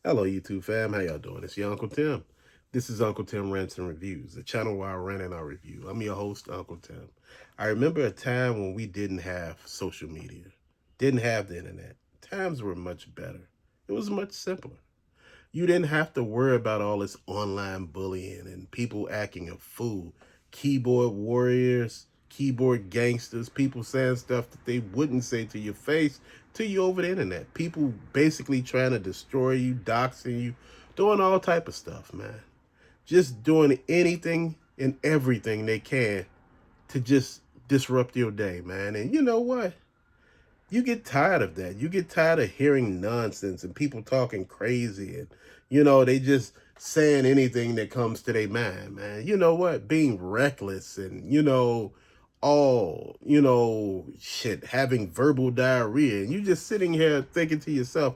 Hello, YouTube fam. How y'all doing? It's your Uncle Tim. This is Uncle Tim Rants and Reviews, the channel where I rant and I review. I'm your host, Uncle Tim. I remember a time when we didn't have social media, didn't have the internet. Times were much better. It was much simpler. You didn't have to worry about all this online bullying and people acting a fool. Keyboard warriors, keyboard gangsters, people saying stuff that they wouldn't say to your face to you over the internet. People basically trying to destroy you, doxing you, doing all type of stuff, man. Just doing anything and everything they can to just disrupt your day, man. And you know what? You get tired of that. You get tired of hearing nonsense and people talking crazy and, they just saying anything that comes to their mind, man. You know what? Being reckless and, shit, having verbal diarrhea. And you just sitting here thinking to yourself,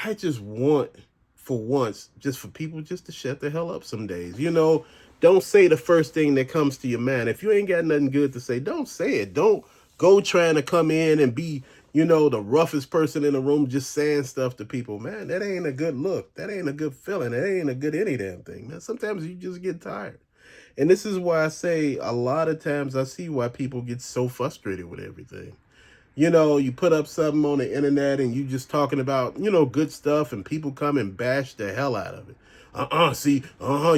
I just want, for once, just for people just to shut the hell up some days. Don't say the first thing that comes to your mind. If you ain't got nothing good to say, don't say it. Don't go trying to come in and be, the roughest person in the room just saying stuff to people. Man, that ain't a good look. That ain't a good feeling. That ain't a good any damn thing, man. Sometimes you just get tired. And this is why I say a lot of times I see why people get so frustrated with everything. You put up something on the internet and you just talking about, good stuff and people come and bash the hell out of it.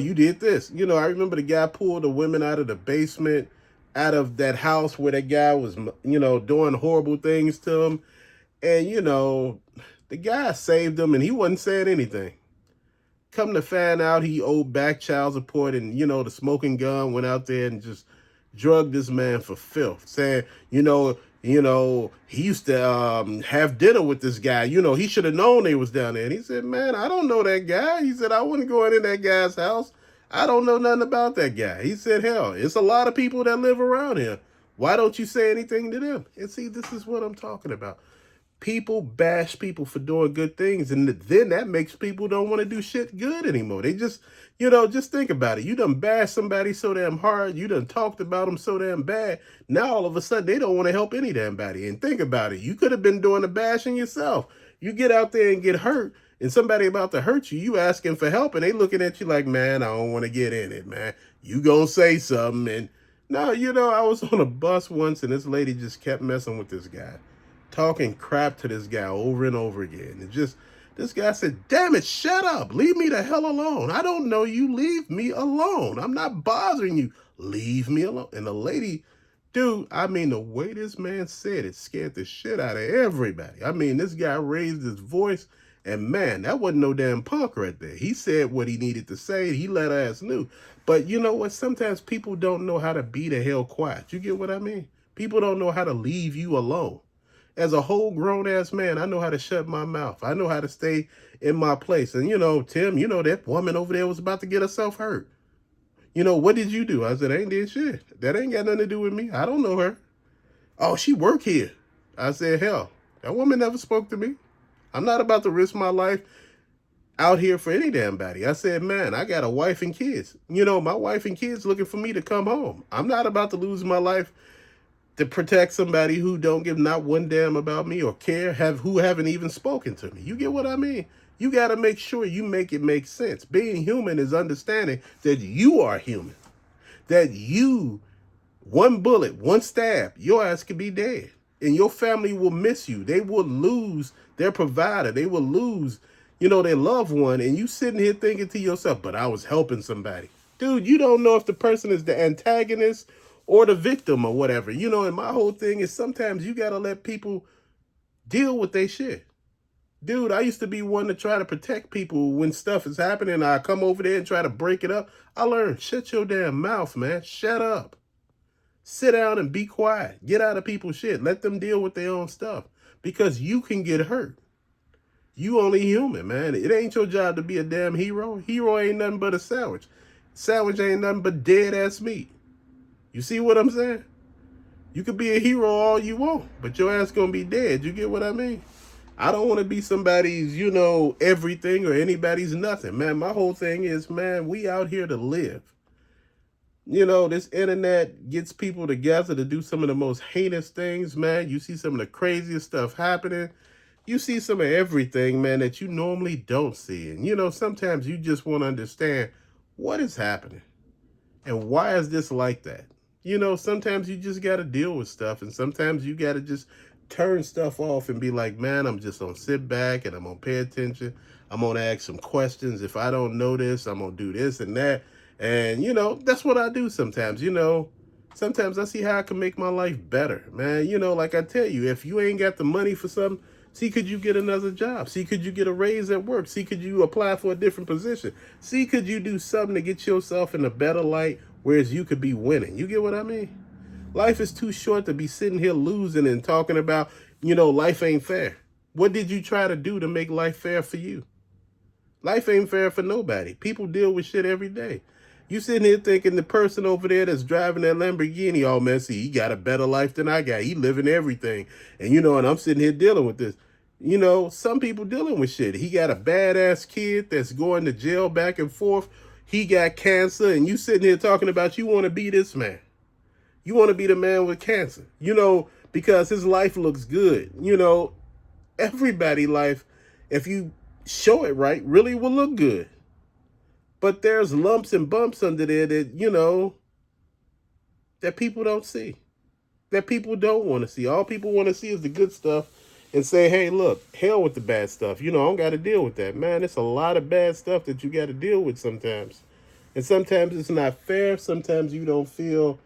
You did this. I remember the guy pulled the women out of the basement, out of that house where that guy was, doing horrible things to him. And, the guy saved him and he wasn't saying anything. Come to find out he owed back child support and, the smoking gun went out there and just drugged this man for filth, saying, he used to have dinner with this guy. He should have known they was down there. And he said, man, I don't know that guy. He said, I wouldn't go in that guy's house. I don't know nothing about that guy. He said, hell, it's a lot of people that live around here. Why don't you say anything to them? And see, this is what I'm talking about. People bash people for doing good things, and then that makes people don't want to do shit good anymore. They just, just think about it. You done bash somebody so damn hard. You done talked about them so damn bad. Now all of a sudden they don't want to help any damn body. And think about it. You could have been doing the bashing yourself. You get out there and get hurt, and somebody about to hurt you, you asking for help, and they looking at you like, man, I don't want to get in it, man. You gonna say something. And no, I was on a bus once, and this lady just kept messing with this guy, talking crap to this guy over and over again. And just, this guy said, damn it, shut up. Leave me the hell alone. I don't know you. Leave me alone. I'm not bothering you. Leave me alone. And the lady, dude, I mean, the way this man said it scared the shit out of everybody. I mean, this guy raised his voice, and man, that wasn't no damn punk right there. He said what he needed to say. He let her ass knew. But you know what? Sometimes people don't know how to be the hell quiet. You get what I mean? People don't know how to leave you alone. As a whole grown ass man, I know how to shut my mouth. I know how to stay in my place. And Tim, that woman over there was about to get herself hurt. What did you do? I said, I ain't did shit. That ain't got nothing to do with me. I don't know her. Oh, she work here. I said, hell, that woman never spoke to me. I'm not about to risk my life out here for any damn body. I said, man, I got a wife and kids. My wife and kids looking for me to come home. I'm not about to lose my life to protect somebody who don't give not one damn about me or care, who haven't even spoken to me. You get what I mean? You got to make sure you make it make sense. Being human is understanding that you are human. That you, one bullet, one stab, your ass could be dead. And your family will miss you. They will lose their provider. They will lose, their loved one. And you sitting here thinking to yourself, but I was helping somebody. Dude, you don't know if the person is the antagonist or the victim or whatever. And my whole thing is sometimes you got to let people deal with their shit. Dude, I used to be one to try to protect people when stuff is happening. I come over there and try to break it up. I learned, shut your damn mouth, man. Shut up. Sit down and be quiet. Get out of people's shit. Let them deal with their own stuff. Because you can get hurt. You only human, man. It ain't your job to be a damn hero. Hero ain't nothing but a sandwich. Sandwich ain't nothing but dead ass meat. You see what I'm saying? You could be a hero all you want, but your ass gonna be dead. You get what I mean? I don't want to be somebody's, everything or anybody's nothing, man. My whole thing is, man, we out here to live. This internet gets people together to do some of the most heinous things, man. You see some of the craziest stuff happening. You see some of everything, man, that you normally don't see. And, sometimes you just want to understand what is happening and why is this like that. Sometimes you just got to deal with stuff, and sometimes you got to just turn stuff off and be like, man, I'm just going to sit back and I'm going to pay attention. I'm going to ask some questions. If I don't know this, I'm going to do this and that. And, that's what I do sometimes. Sometimes I see how I can make my life better, man. Like I tell you, if you ain't got the money for something, see, could you get another job? See, could you get a raise at work? See, could you apply for a different position? See, could you do something to get yourself in a better light, whereas you could be winning? You get what I mean? Life is too short to be sitting here losing and talking about, life ain't fair. What did you try to do to make life fair for you? Life ain't fair for nobody. People deal with shit every day. You sitting here thinking the person over there that's driving that Lamborghini, oh man, see, he got a better life than I got. He living everything. And I'm sitting here dealing with this. Some people dealing with shit. He got a badass kid that's going to jail back and forth. He got cancer, and you sitting here talking about you want to be this man. You want to be the man with cancer, because his life looks good. Everybody life, if you show it right, really will look good. But there's lumps and bumps under there that, that people don't see, that people don't want to see. All people want to see is the good stuff and say, hey, look, hell with the bad stuff. I don't got to deal with that. Man, it's a lot of bad stuff that you got to deal with sometimes. And sometimes it's not fair. Sometimes you don't feel,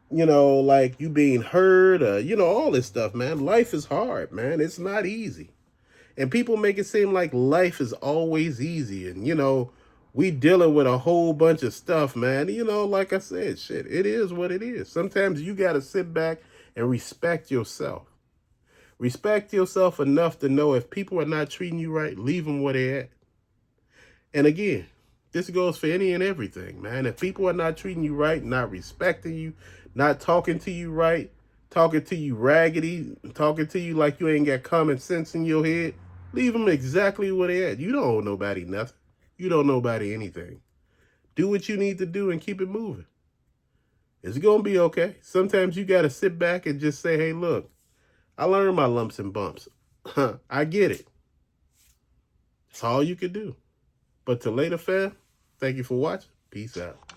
like you being heard, all this stuff, man. Life is hard, man. It's not easy. And people make it seem like life is always easy. And, we dealing with a whole bunch of stuff, man. Like I said, shit, it is what it is. Sometimes you got to sit back and respect yourself. Respect yourself enough to know if people are not treating you right, leave them where they're at. And again, this goes for any and everything, man. If people are not treating you right, not respecting you, not talking to you right, talking to you raggedy, talking to you like you ain't got common sense in your head, leave them exactly where they're at. You don't owe nobody nothing. You don't owe nobody anything. Do what you need to do and keep it moving. It's going to be okay. Sometimes you got to sit back and just say, hey, look, I learned my lumps and bumps. I get it. That's all you can do. But till later, fam, thank you for watching. Peace out.